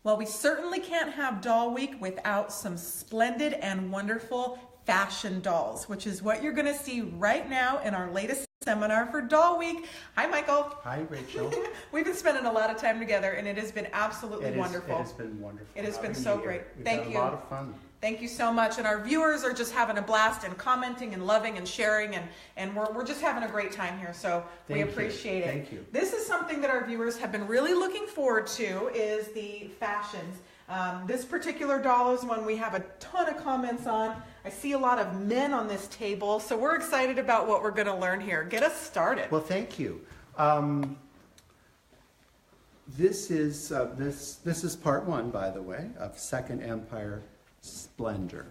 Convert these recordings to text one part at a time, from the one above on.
Well, we certainly can't have Doll Week without some splendid and wonderful fashion dolls, which is what you're going to see right now in our latest seminar for Doll Week. Hi, Michael. Hi, Rachel. We've been spending a lot of time together, and it has been absolutely wonderful. It has been wonderful. It has been so great. Thank you. We've had a lot of fun. Thank you so much. And our viewers are just having a blast and commenting and loving and sharing, and we're just having a great time here. So we appreciate it. Thank you. This is something that our viewers have been really looking forward to, is the fashions. This particular doll is one we have a ton of comments on. I see a lot of men on this table, so we're excited about what we're going to learn here. Get us started. Well, thank you. This is part one, by the way, of Second Empire Splendor.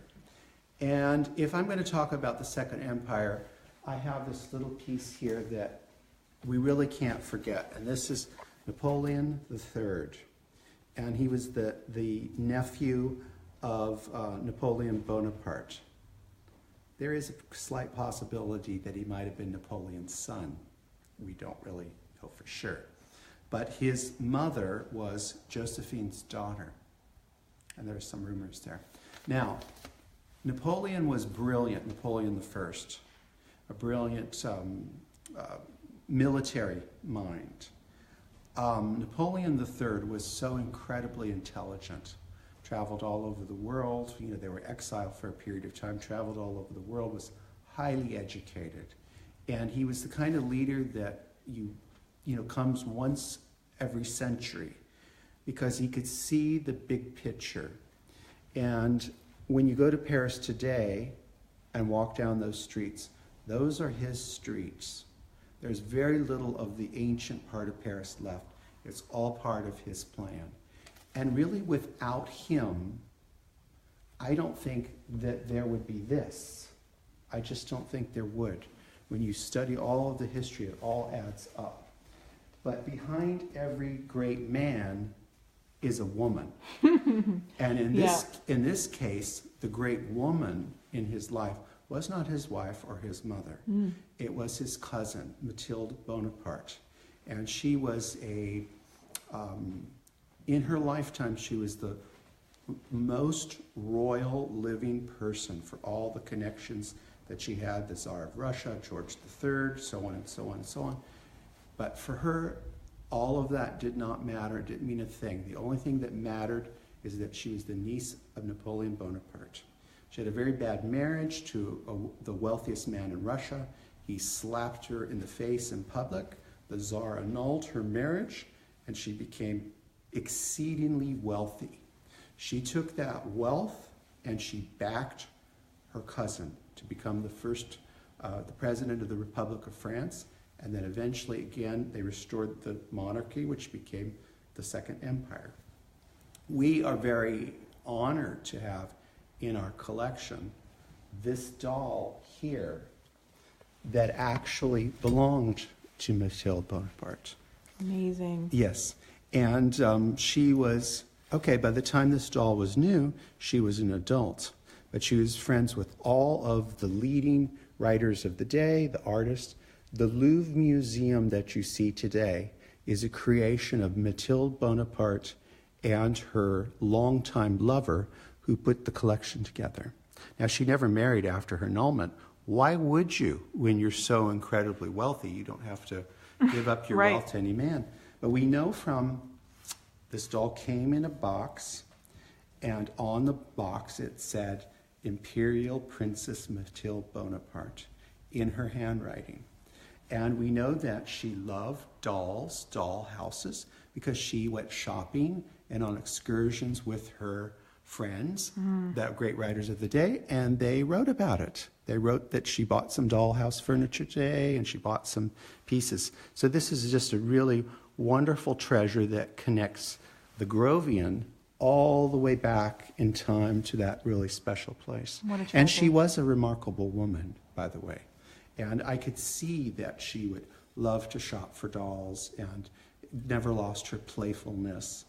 And if I'm going to talk about the Second Empire, I have this little piece here that we really can't forget. And this is Napoleon III. And he was the nephew of Napoleon Bonaparte. There is a slight possibility that he might have been Napoleon's son. We don't really know for sure. But his mother was Josephine's daughter. And there's some rumors there. Now, Napoleon was brilliant, Napoleon I, a brilliant military mind. Napoleon III was so incredibly intelligent, traveled all over the world. You know, they were exiled for a period of time, traveled all over the world, was highly educated. And he was the kind of leader that comes once every century, because he could see the big picture. And when you go to Paris today and walk down those streets, those are his streets. There's very little of the ancient part of Paris left. It's all part of his plan. And really, without him, I don't think that there would be this. I just don't think there would. When you study all of the history, it all adds up. But behind every great man is a woman. And in this case, the great woman in his life was not his wife or his mother. It was his cousin, Mathilde Bonaparte. And she was in her lifetime, she was the most royal living person for all the connections that she had, the Tsar of Russia, George III, so on and so on and so on. But for her, all of that did not matter. It didn't mean a thing. The only thing that mattered is that she was the niece of Napoleon Bonaparte. She had a very bad marriage to the wealthiest man in Russia. He slapped her in the face in public. The Tsar annulled her marriage, and she became exceedingly wealthy. She took that wealth and she backed her cousin to become the president of the Republic of France. And then eventually, again, they restored the monarchy, which became the Second Empire. We are very honored to have in our collection this doll here that actually belonged to Mathilde Bonaparte. Amazing. Yes. And she was, by the time this doll was new, she was an adult. But she was friends with all of the leading writers of the day, the artists. The Louvre Museum that you see today is a creation of Mathilde Bonaparte and her longtime lover, who put the collection together. Now, she never married after her annulment. Why would you when you're so incredibly wealthy? You don't have to give up your wealth to any man. But we know from this doll came in a box, and on the box it said Imperial Princess Mathilde Bonaparte in her handwriting. And we know that she loved dolls, doll houses, because she went shopping and on excursions with her friends, that great writers of the day, and they wrote about it. They wrote that she bought some dollhouse furniture today, and she bought some pieces. So this is just a really wonderful treasure that connects the Grovian all the way back in time to that really special place. What a treasure. And she was a remarkable woman, by the way. And I could see that she would love to shop for dolls and never lost her playfulness.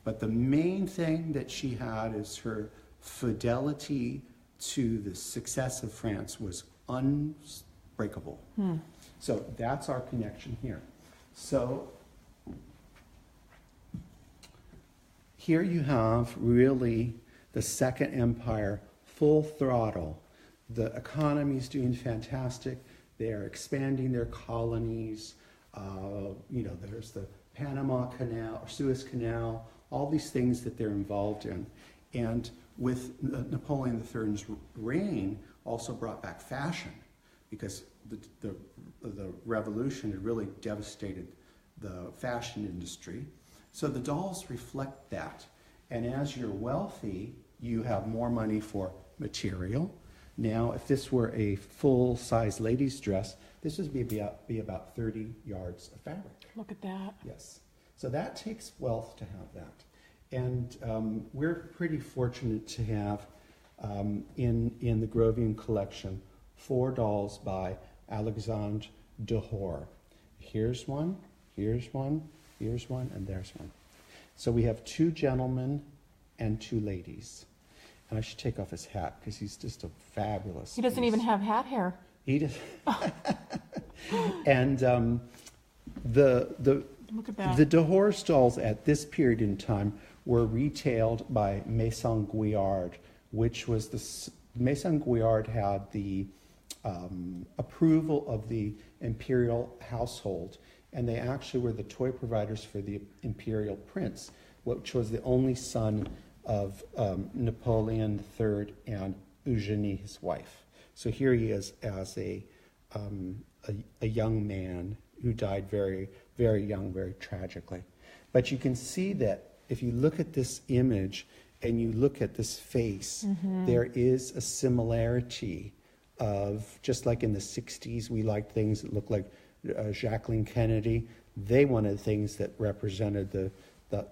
But the main thing that she had is her fidelity to the success of France was unbreakable. So that's our connection here. So here you have really the Second Empire full throttle. The economy is doing fantastic. They're expanding their colonies. There's the Panama Canal, or Suez Canal, all these things that they're involved in. And with Napoleon III's reign, also brought back fashion, because the revolution had really devastated the fashion industry. So the dolls reflect that. And as you're wealthy, you have more money for material. Now, if this were a full-size lady's dress, this would be about 30 yards of fabric. Look at that. Yes. So that takes wealth to have that. And we're pretty fortunate to have in the Grovian collection 4 dolls by Alexandre Dehors. Here's one, here's one, here's one, and there's one. So we have 2 gentlemen and 2 ladies. And I should take off his hat because he's just a fabulous He doesn't even have hat hair. He does. And Look at that. the Dehors dolls at this period in time were retailed by Maison Guillard, which was Maison Guillard had the approval of the Imperial household, and they actually were the toy providers for the Imperial prince, which was the only son of Napoleon III and Eugenie, his wife. So here he is as a young man who died very, very young, very tragically. But you can see that if you look at this image and you look at this face, there is a similarity of, just like in the 60s, we liked things that looked like Jacqueline Kennedy. They wanted things that represented the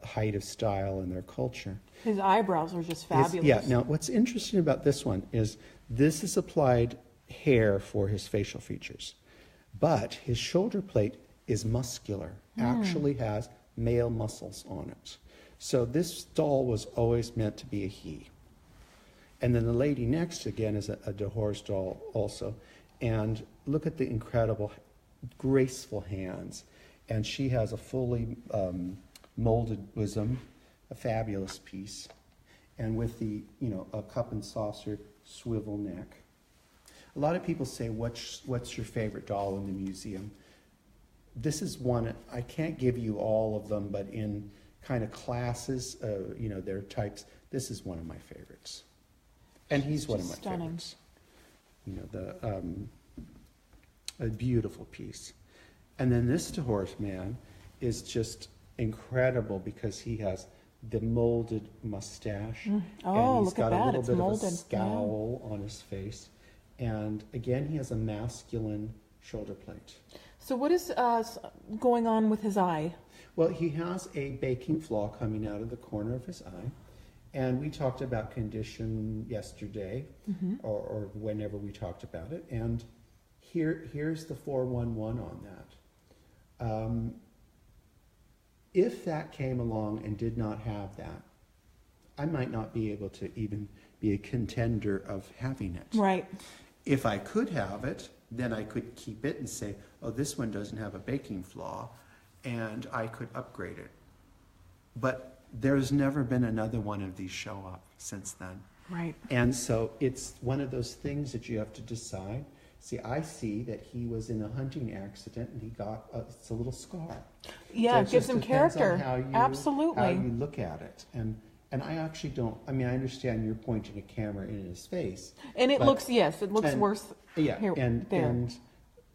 height of style in their culture. His eyebrows are just fabulous. Yeah, now what's interesting about this one is this is applied hair for his facial features, but his shoulder plate is muscular, actually has male muscles on it. So this doll was always meant to be a he. And then the lady next, again, is a Dehors doll also. And look at the incredible, graceful hands. And she has a fully molded bosom, a fabulous piece. And with the, a cup and saucer swivel neck. A lot of people say, what's your favorite doll in the museum? This is one, I can't give you all of them, but in kind of classes, their types, this is one of my favorites. And he's one of my favorites. A beautiful piece. And then this Dehors man is just incredible because he has the molded mustache. Oh, and he's look got at a that. little It's bit molded. of a scowl on his face. And again, he has a masculine shoulder plate. So what is going on with his eye? Well, he has a baking flaw coming out of the corner of his eye. And we talked about condition yesterday, or whenever we talked about it. And here's the 411 on that. If that came along and did not have that, I might not be able to even be a contender of having it. Right. If I could have it, then I could keep it and say, oh, this one doesn't have a baking flaw, and I could upgrade it. But there's never been another one of these show up since then. Right. And so it's one of those things that you have to decide. See, I see that he was in a hunting accident and he got it's a little scar. Yeah, So it gives him character. on how Absolutely. how you look at it. And I actually don't, I understand you're pointing a camera in his face. And it looks worse Yeah, here, there.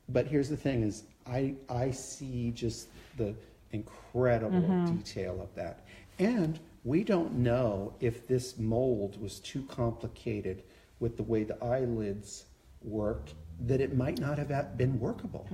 But here's the thing is, I see just the incredible detail of that. And we don't know if this mold was too complicated with the way the eyelids worked, that it might not have been workable.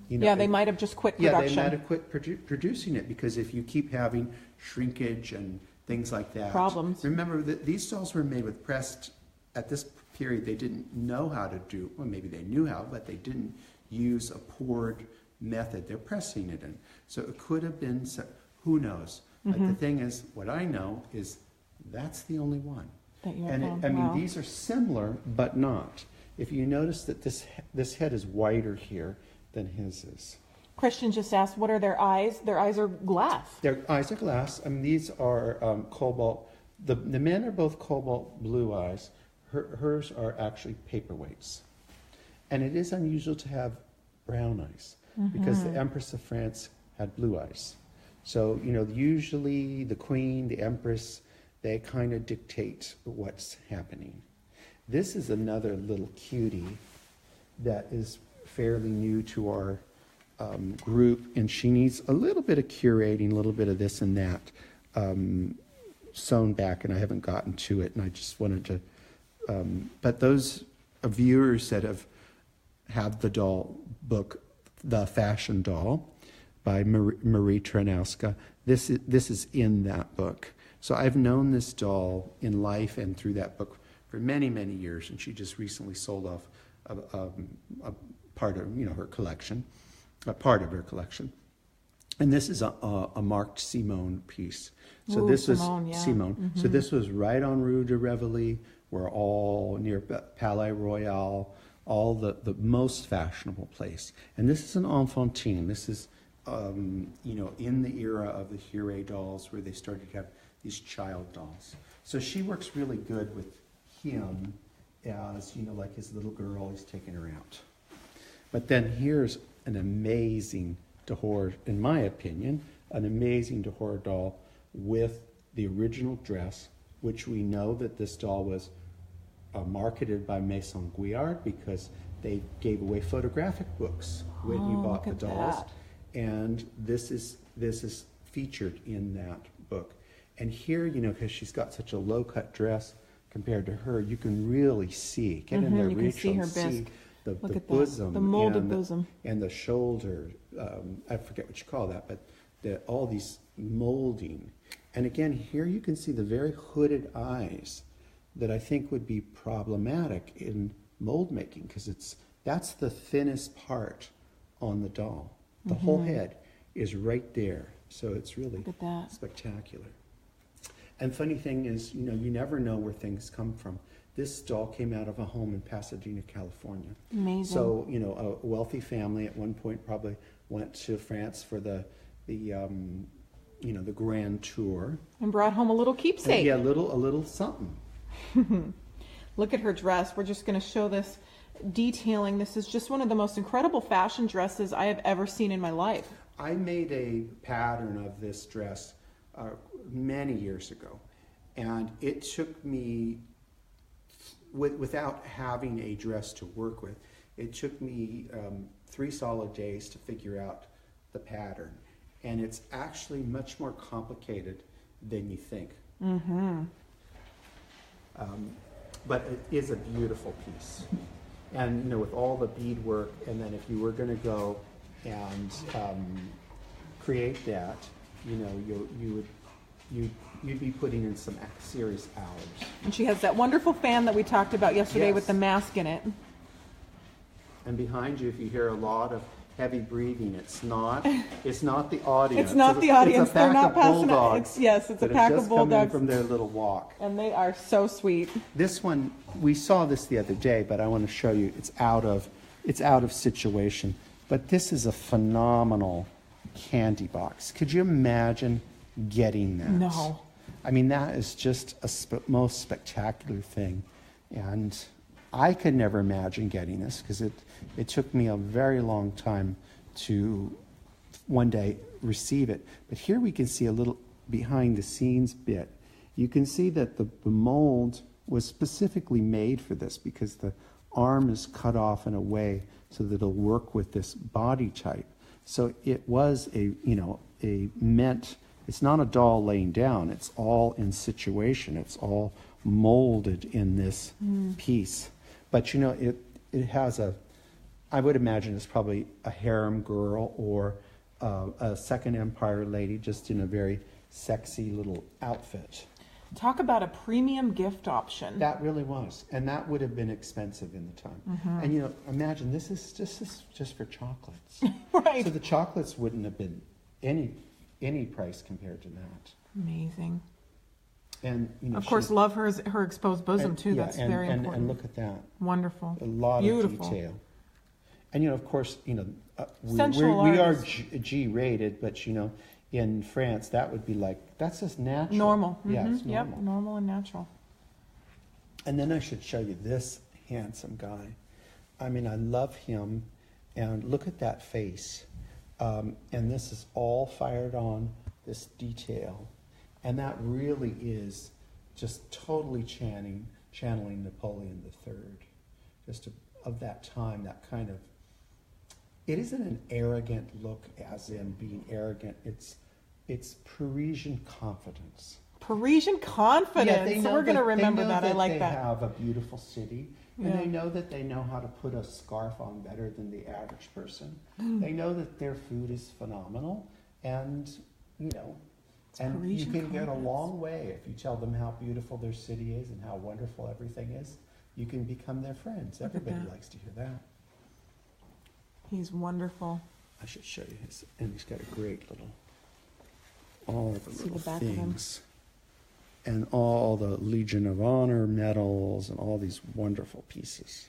They might have just quit production. Yeah, they might have quit producing it, because if you keep having shrinkage and things like that. Problems. Remember that these dolls were made with pressed, at this period they didn't know how to do, well maybe they knew how, but they didn't use a poured method. They're pressing it in. So it could have been, who knows? But the thing is, what I know is that's the only one. That you And found. I mean, Wow. these are similar, but not. If you notice that this head is wider here than his is. Christian just asked, what are their eyes? Their eyes are glass. Their eyes are glass. I mean, these are cobalt. The men are both cobalt blue eyes. Hers are actually paperweights. And it is unusual to have brown eyes because the Empress of France had blue eyes. So, you know, usually the Queen, the Empress, they kind of dictate what's happening. This is another little cutie that is fairly new to our group, and she needs a little bit of curating, a little bit of this and that sewn back, and I haven't gotten to it, and I just wanted to, but those viewers that have the doll book, The Fashion Doll by Marie Tranowska, this is in that book. So I've known this doll in life and through that book for many, many years, and she just recently sold off a part of, you know, her collection, a part of her collection. And this is a marked Simone piece. So this Simone, was yeah. Simone. So this was right on Rue de Rivoli. We're all near Palais Royal, all the most fashionable place. And this is an enfantine. This is, you know, in the era of the Huret dolls where they started to have these child dolls. So she works really good with him as, you know, like his little girl, he's taking her out. But then here's an amazing Dehors, in my opinion, an amazing Dehors doll with the original dress, which we know that this doll was marketed by Maison Guillard because they gave away photographic books when you bought the dolls. That. And this is featured in that book. And here, you know, because she's got such a low-cut dress compared to her, you can really see, get in there, you reach can see and her see bisque. the Look at bosom, that. The molded and bosom. and the shoulder. I forget what you call that, but all these molding. And again, here you can see the very hooded eyes that I think would be problematic in mold making because that's the thinnest part on the doll. The whole head is right there, so it's really spectacular. And funny thing is, you know, you never know where things come from. This doll came out of a home in Pasadena, California. Amazing. So, you know, a wealthy family at one point probably went to France for the you know, the grand tour. And brought home a little keepsake. Yeah, a little something. Look at her dress. We're just going to show this detailing. This is just one of the most incredible fashion dresses I have ever seen in my life. I made a pattern of this dress many years ago, and it took me, without having a dress to work with, it took me 3 solid days to figure out the pattern. And it's actually much more complicated than you think. But it is a beautiful piece. And, you know, with all the beadwork, and then if you were going to go and create that, you know, you'd be putting in some serious hours. And she has that wonderful fan that we talked about yesterday with the mask in it. And behind you, if you hear a lot of heavy breathing, it's not the audience. It's not the audience. It's a pack They're not of passing bulldogs. It's a pack of bulldogs from their little walk. And they are so sweet. This one, we saw this the other day, but I want to show you it's out of situation. But this is a phenomenal candy box. Could you imagine getting that? No. I mean, that is just a most spectacular thing. And I could never imagine getting this because it took me a very long time to one day receive it. But here we can see a little behind the scenes bit. You can see that the mold was specifically made for this because the arm is cut off in a way so that it'll work with this body type. So it was it's not a doll laying down, it's all in situation, it's all molded in this piece. But, you know, it has I would imagine it's probably a harem girl or a Second Empire lady just in a very sexy little outfit. Talk about a premium gift option. That really was. And that would have been expensive in the time. And, you know, imagine this is just for chocolates. Right. So the chocolates wouldn't have been any price compared to that. Amazing. And, you know, of course, love her exposed bosom too. That's very important. And look at that. Wonderful. A lot of detail. And, of course, Sensual we are artists. G-rated, but, in France, that would be like, that's just natural. Normal. Yeah, it's Yep, normal. normal and natural. And then I should show you this handsome guy. I mean, I love him. And look at that face. And this is all fired on this detail. And that really is just totally channeling Napoleon III. Just of that time, that kind of, it isn't an arrogant look as in being arrogant. It's Parisian confidence. Parisian confidence. Yeah, so we're going to remember that. I like that. They have a beautiful city. And they know that they know how to put a scarf on better than the average person. They know that their food is phenomenal. And, and you can get a long way if you tell them how beautiful their city is and how wonderful everything is. You can become their friends. Everybody likes to hear that. He's wonderful. I should show you his, and he's got a great little, all the See little the back of him. things. And all the Legion of Honor medals and all these wonderful pieces.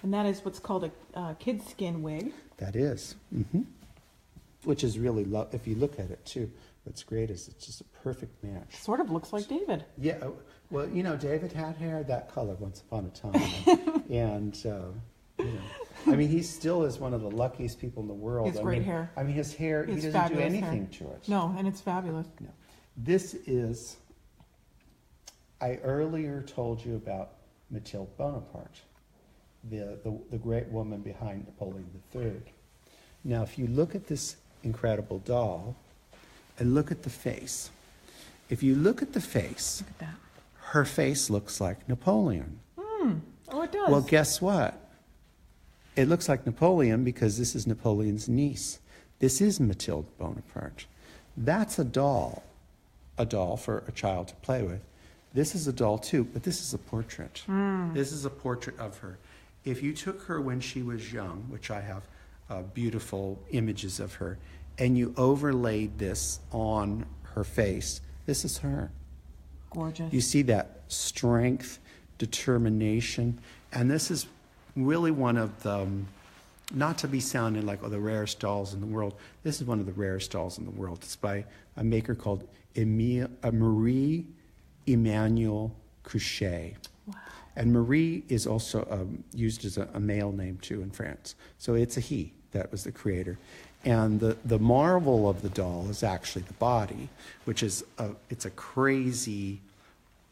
And that is what's called a kid skin wig. That is. Mm-hmm. Which is really, if you look at it too, what's great is it's just a perfect match. Sort of looks like David. Yeah, well, David had hair that color once upon a time. And, I mean, he still is one of the luckiest people in the world. He has great hair. I mean, his hair, he It's doesn't do anything hair. to it. No, and it's fabulous. No. This is, I earlier told you about Mathilde Bonaparte, the great woman behind Napoleon III. Now, if you look at this incredible doll and look at the face, if you look at the face, Look at that. her face looks like Napoleon. Oh, it does. Well, guess what? It looks like Napoleon because this is Napoleon's niece. This is Mathilde Bonaparte. That's a doll for a child to play with. This is a doll too, but this is a portrait. This is a portrait of her. If you took her when she was young, which I have beautiful images of her, and you overlaid this on her face, this is her. Gorgeous. You see that strength, determination, and this is really one of the, not to be sounding like the rarest dolls in the world, this is one of the rarest dolls in the world. It's by a maker called Marie Emmanuel Couchet. Wow. And Marie is also used as a male name too in France. So it's a he that was the creator. And the marvel of the doll is actually the body, which is it's a crazy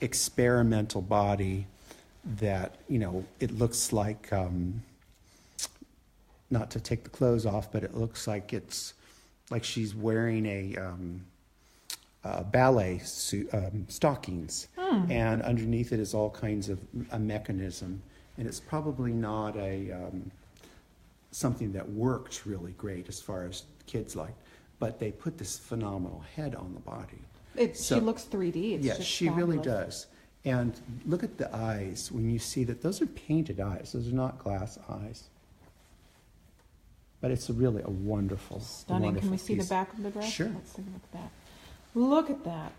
experimental body that, it looks like, not to take the clothes off, but it looks like it's like she's wearing a ballet suit, stockings. And underneath it is all kinds of a mechanism. And it's probably not something that worked really great as far as kids liked, but they put this phenomenal head on the body. She looks 3D. It's just she really fabulous. does. And look at the eyes when you see that those are painted eyes. Those are not glass eyes. But it's really a wonderful, Stunning. wonderful Can we see piece. the back of the dress? Sure. Let's take a look at that. Look at that.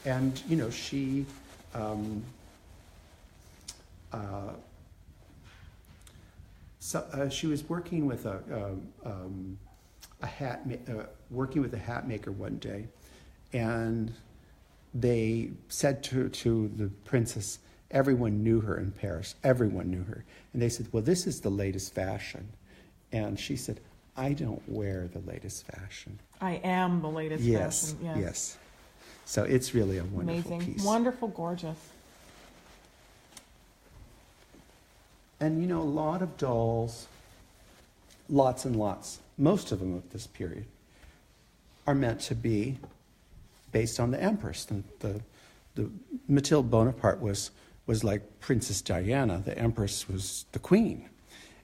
And, she she was working with a hat maker one day, and they said to the princess, everyone knew her in Paris, everyone knew her, and they said, well, this is the latest fashion, and she said, I don't wear the latest fashion. I am the latest fashion. Yes. So it's really a wonderful Amazing. piece. Wonderful, gorgeous. And a lot of dolls, lots and lots, most of them of this period, are meant to be based on the empress. The Mathilde Bonaparte was like Princess Diana. The empress was the queen.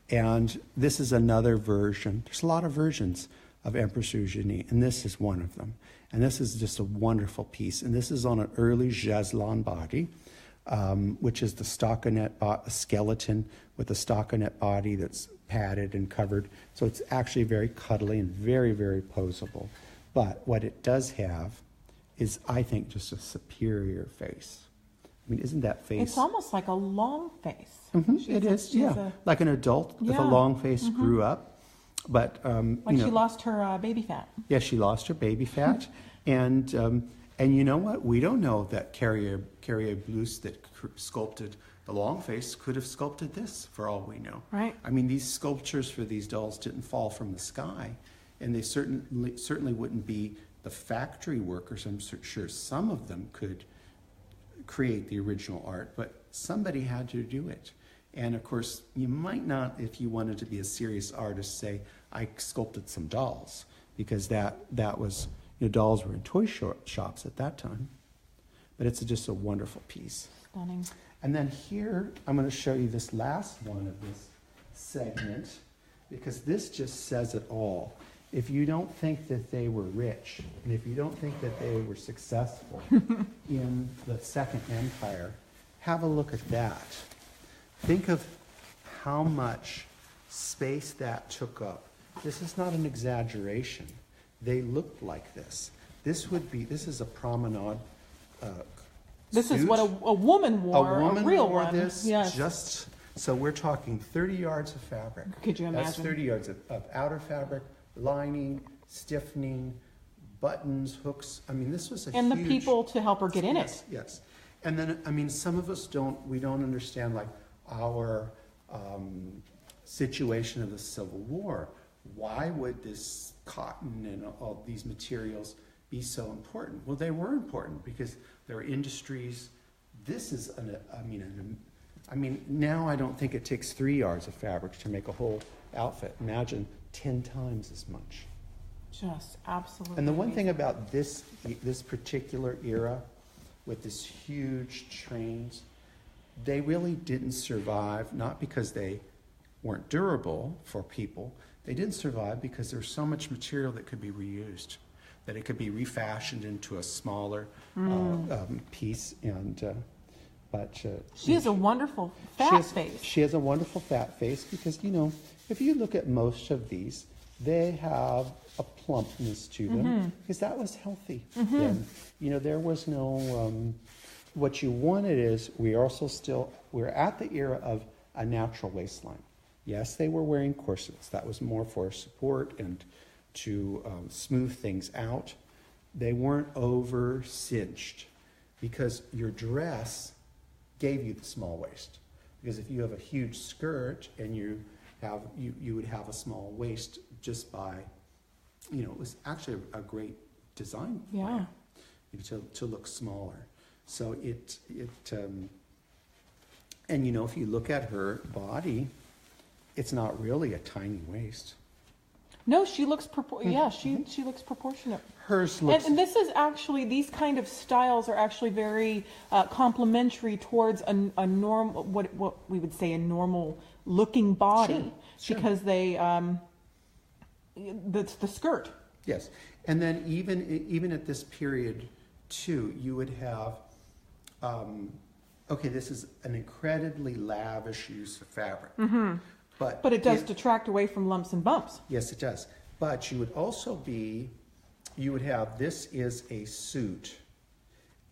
And this is another version. There's a lot of versions of Empress Eugenie, and this is one of them. And this is just a wonderful piece. And this is on an early Jaslon body, which is the stockinette skeleton with a stockinette body that's padded and covered. So it's actually very cuddly and very, very posable. But what it does have is, I think, just a superior face. I mean, isn't that face? It's almost like a long face. It is, yeah. Like an adult, if a long face grew up. But, like she lost her baby fat. Yeah, she lost her baby fat. And you know what? We don't know that Carrier Blues that sculpted the long face could have sculpted this, for all we know. Right. I mean, these sculptures for these dolls didn't fall from the sky. And they certainly wouldn't be the factory workers. I'm sure some of them could create the original art, but somebody had to do it. And of course, you might not, if you wanted to be a serious artist, say, I sculpted some dolls, because that was, dolls were in toy shops at that time. But it's just a wonderful piece. Stunning. And then here, I'm going to show you this last one of this segment, because this just says it all. If you don't think that they were rich, and if you don't think that they were successful in the Second Empire, have a look at that. Think of how much space that took up. This is not an exaggeration. They looked like this. This is a promenade This suit. is what a woman wore, A woman real wore one. this, Yes. so we're talking 30 yards of fabric. Could you imagine? That's 30 yards of outer fabric, lining, stiffening, buttons, hooks. I mean, this was a And huge... the people to help her get in it. Yes. And then, I mean, some of us don't understand, like, our situation of the Civil War. Why would this cotton and all these materials be so important? Well, they were important because there are industries. This is, I mean, now I don't think it takes 3 yards of fabric to make a whole outfit. Imagine 10 times as much. Just absolutely. And the one thing amazing. about this particular era, with this huge trains, they really didn't survive, not because they weren't durable for people. They didn't survive because there's so much material that could be reused, that it could be refashioned into a smaller piece. And She has a wonderful fat face. She has a wonderful fat face because, if you look at most of these, they have a plumpness to them because that was healthy then. There was no, what you wanted is, we're at the era of a natural waistline. Yes, they were wearing corsets. That was more for support and to smooth things out. They weren't over cinched because your dress gave you the small waist. Because if you have a huge skirt and you would have a small waist just by, it was actually a great design plan, to look smaller. So and if you look at her body, it's not really a tiny waist. No, she looks she looks proportionate. Hers looks. And this is actually, these kind of styles are actually very complementary towards a normal, what we would say a normal looking body, Sure. because they the skirt. Yes, and then even at this period too, you would have. This is an incredibly lavish use of fabric. But it does detract away from lumps and bumps. Yes, it does. But you would have, this is a suit,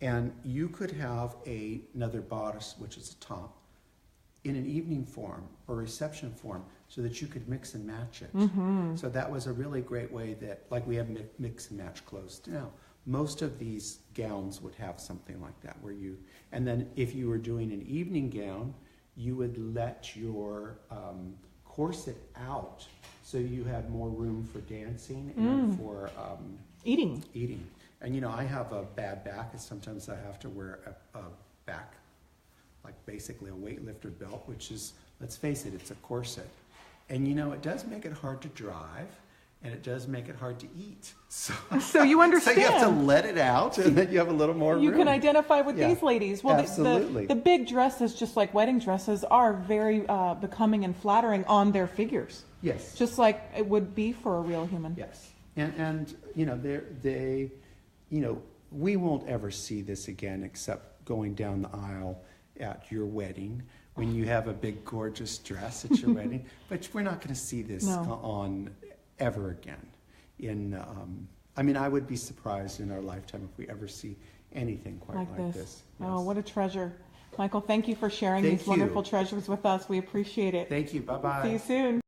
and you could have another bodice, which is a top, in an evening form or reception form, so that you could mix and match it. So that was a really great way that, like we have mix and match clothes now. Most of these gowns would have something like that, and then if you were doing an evening gown, you would let your corset out so you had more room for dancing and for Eating. And I have a bad back, and sometimes I have to wear a back, like basically a weightlifter belt, which is, let's face it, it's a corset. And it does make it hard to drive, and it does make it hard to eat. So you understand. So you have to let it out, and then you have a little more room. You can identify with these ladies. Well, absolutely. The big dresses, just like wedding dresses, are very becoming and flattering on their figures. Yes. Just like it would be for a real human. Yes. And we won't ever see this again except going down the aisle at your wedding when you have a big gorgeous dress at your wedding. But we're not going to see this on ever again. I would be surprised in our lifetime if we ever see anything quite like this. Oh, Yes. what a treasure. Michael, thank you for sharing Thank these you. wonderful treasures with us. We appreciate it. Thank you. Bye-bye. See you soon.